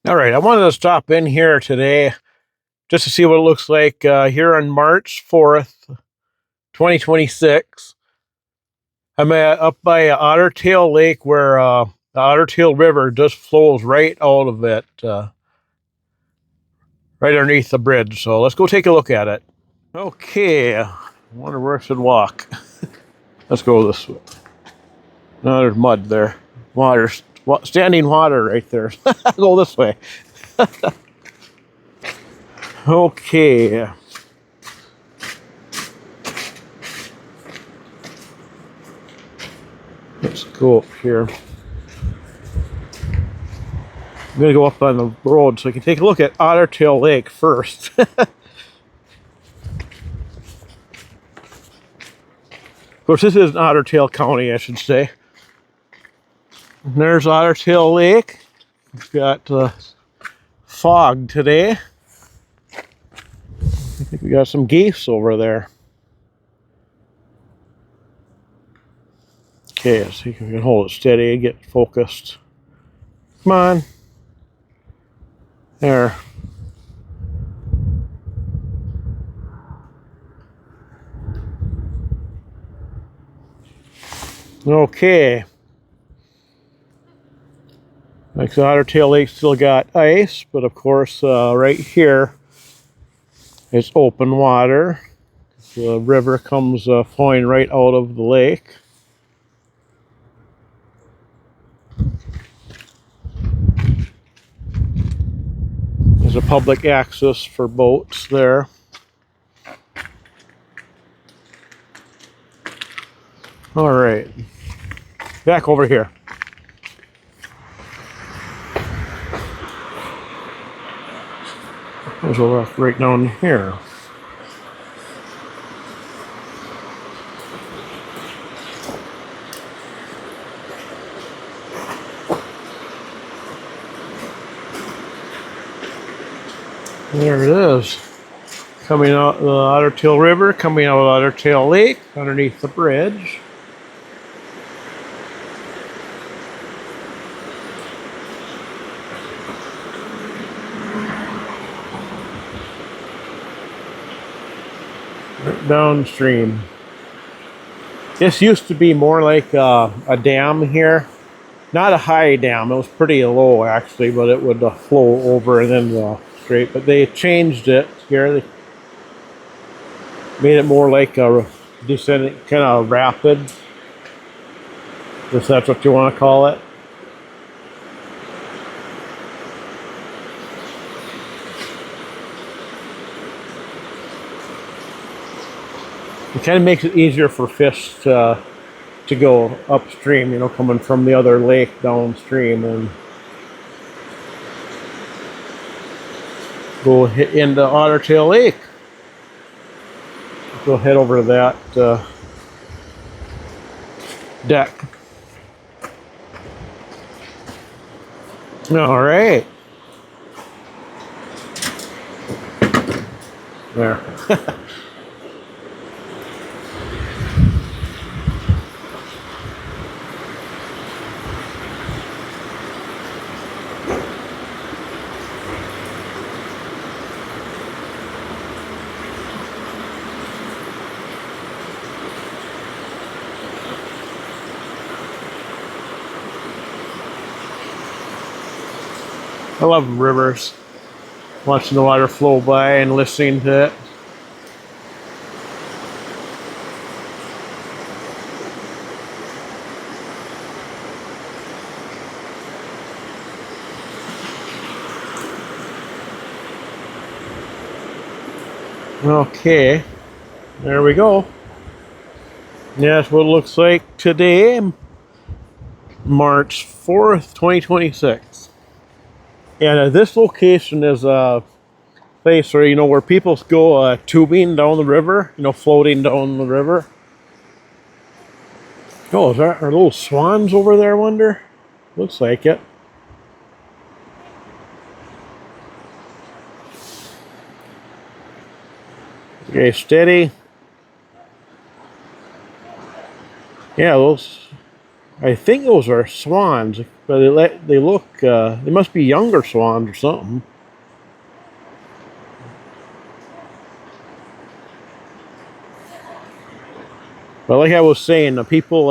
All right, I wanted to stop in here today just to see what it looks like here on March 4th, 2026. I'm up by Otter Tail Lake where the Otter Tail River just flows right out of it, right underneath the bridge. So let's go take a look at it. Okay, I wonder where I should walk. Let's go this way. No, there's mud there. Water, standing water right there. Go this way. Okay. Let's go up here. I'm going to go up on the road so I can take a look at Otter Tail Lake first. Of course, this is Otter Tail County, I should say. And there's Otter Tail Lake. We've got fog today. I think we got some geese over there. Okay, let's see if we can hold it steady and get focused. Come on. There. Okay. Like the Otter Tail Lake still got ice, but of course right here it's open water. The river comes flowing right out of the lake. There's a public access for boats there. All right, back over here. There's a rock right down here. There it is. Coming out the Otter Tail River, coming out of Otter Tail Lake, underneath the bridge. Right downstream. This used to be more like a dam here. Not a high dam, it was pretty low actually, but it would flow over and then straight. But they changed it here. They made it more like a descending, kind of rapid, if that's what you want to call it. It kind of makes it easier for fish to go upstream, you know, coming from the other lake downstream and go hit into Otter Tail Lake. Go head over to that deck. All right. There. I love rivers. Watching the water flow by and listening to it. Okay, there we go. Yeah, that's what it looks like today, March 4th, 2026. And this location is a place where, you know, where people go tubing down the river, you know, floating down the river. Oh, are little swans over there, I wonder? Looks like it. Okay, steady. Yeah, those I think those are swans, but they look, they must be younger swans or something. But like I was saying, the people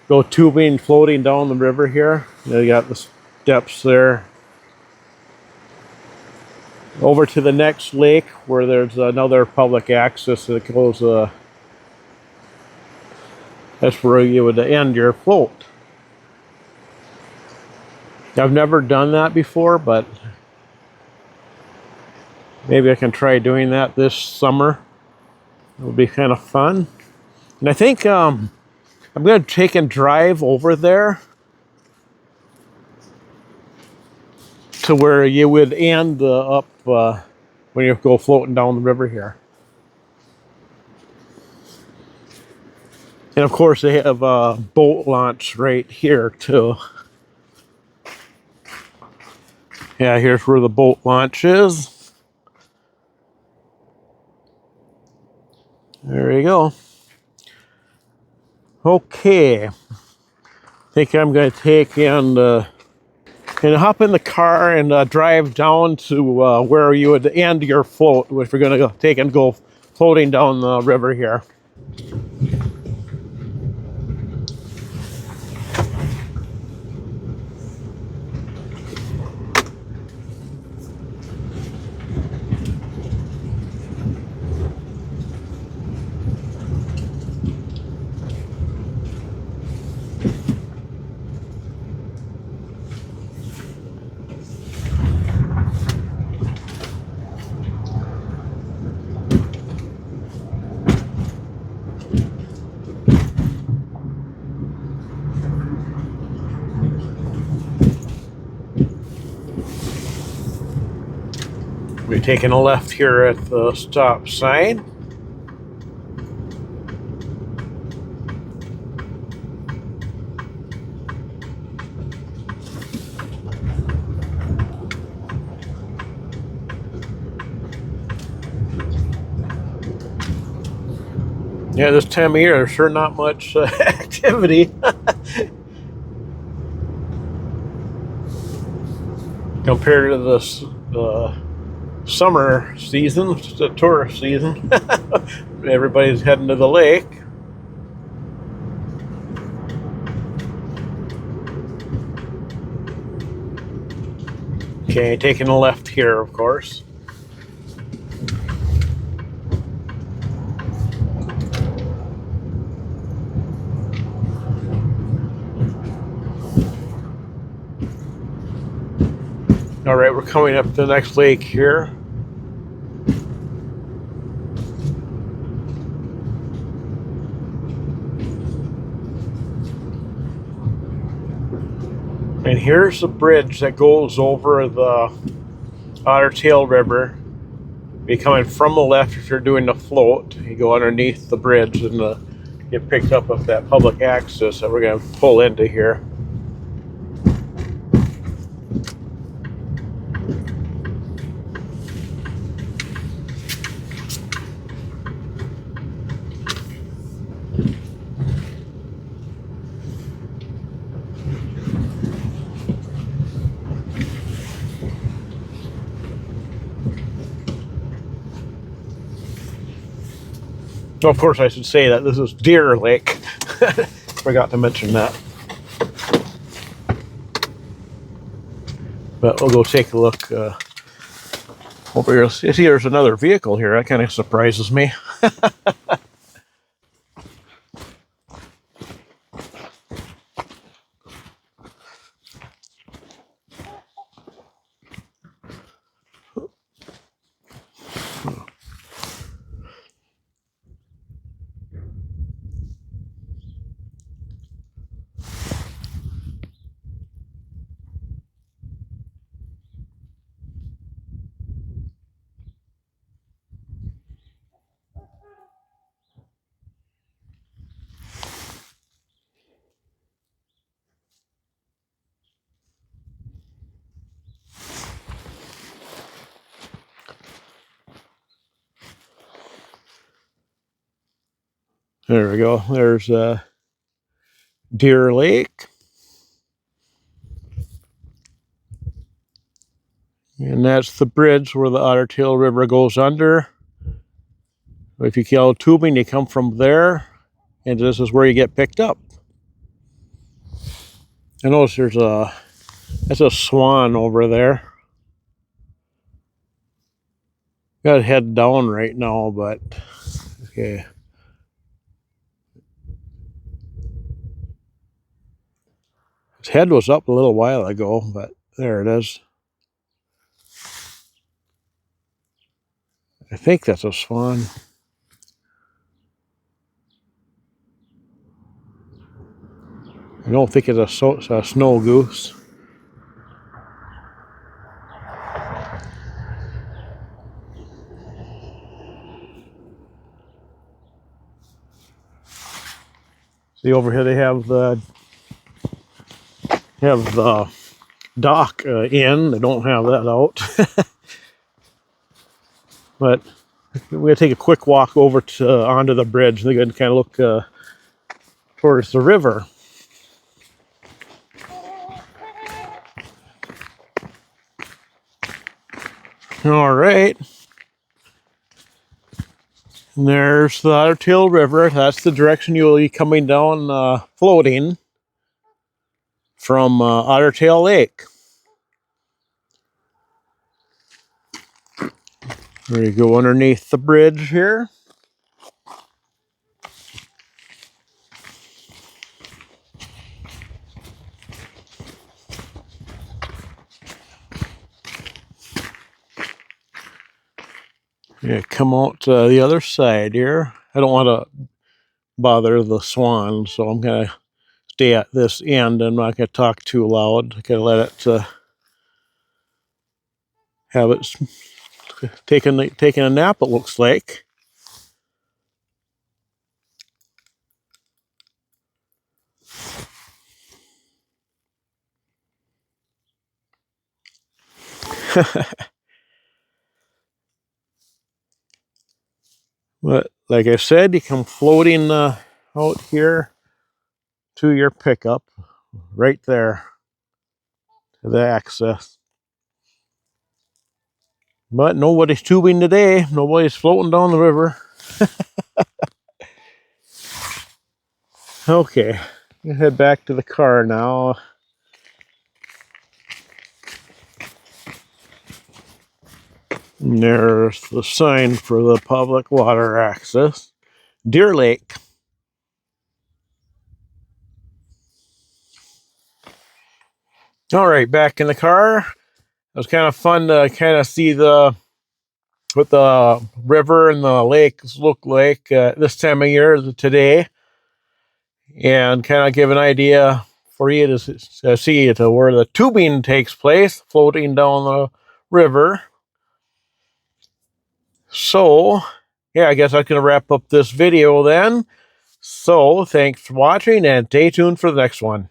go tubing, floating down the river here. They got the steps there. Over to the next lake where there's another public access that goes, that's where you would end your float. I've never done that before, but maybe I can try doing that this summer. It'll be kind of fun. And I think I'm going to take and drive over there to where you would end up when you go floating down the river here. And of course, they have a boat launch right here too. Yeah, here's where the boat launch is. There you go. Okay. I think I'm going to take and hop in the car and drive down to where you would end your float if you're going to take and go floating down the river here. We're taking a left here at the stop sign. Yeah, this time of year, there's sure not much activity. Compared to the summer season, the tourist season. Everybody's heading to the lake. Okay, taking a left here, of course. All right, we're coming up to the next lake here. And here's the bridge that goes over the Otter Tail River. Be coming from the left if you're doing the float. You go underneath the bridge and get picked up with that public access that we're going to pull into here. Of course, I should say that this is Deer Lake. Forgot to mention that. But we'll go take a look over here. See, there's another vehicle here. That kind of surprises me. There we go. There's Deer Lake. And that's the bridge where the Otter Tail River goes under. If you kill tubing, you come from there, and this is where you get picked up. I notice that's a swan over there. Got to head down right now, but okay. His head was up a little while ago, but there it is. I think that's a swan. I don't think it's a snow goose. See, over here they have the dock in. They don't have that out. But we're gonna take a quick walk over to onto the bridge. They can kind of look towards the river. All right. And there's the Otter Tail River. That's the direction you'll be coming down, floating from Otter Tail Lake. There you go underneath the bridge here. Yeah, come out to the other side here. I don't want to bother the swan, so I'm going to stay at this end. I'm not going to talk too loud. I'm going to let it have it taking a nap, it looks like. But like I said, you come floating out here to your pickup right there to the access. But nobody's tubing today. Nobody's floating down the river. Okay, I'm gonna head back to the car now. And there's the sign for the public water access. Deer Lake. All right, back in the car. It was kind of fun to kind of see what the river and the lakes look like this time of year today, and kind of give an idea for you to see to where the tubing takes place, floating down the river. So, yeah, I guess I'm going to wrap up this video then. So, thanks for watching and stay tuned for the next one.